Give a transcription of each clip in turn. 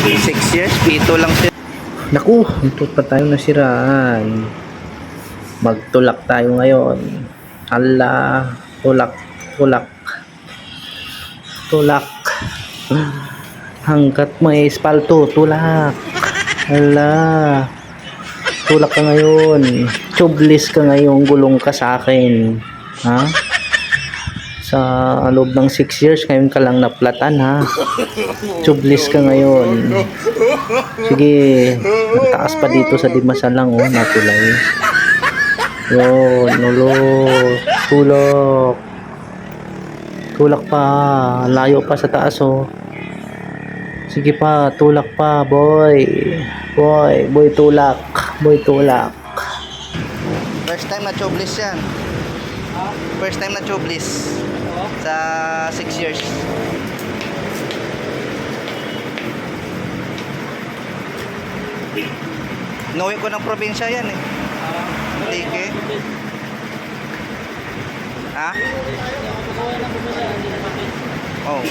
6 years, pito lang siya. Naku, ito pa tayo nasiraan. Magtulak tayo ngayon. Ala, tulak, tulak, tulak. Hanggat may espalto, tulak. Ala, tulak ka ngayon. Tubeless ka ngayon, gulong ka sa akin. Ha? Sa loob ng 6 years, ngayon ka lang naplatan, ha? Tubeless ka ngayon. Sige, mataas pa dito sa Dimasan lang, oh, natulay. Yun, nulo, tulak. Tulak pa, layo pa sa taas, oh. Sige pa, tulak pa, boy. Boy, tulak. Boy, tulak. First time na tubeless yan. First time na tubeless. Sa 6 years. Inuwi ko ng probinsya yan eh. Tike. Ha? Oh.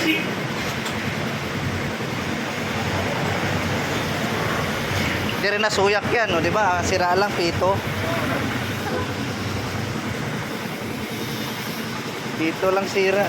Hindi rin nasuyak yan, no? Diba? Sira lang, pito. Pito lang sira.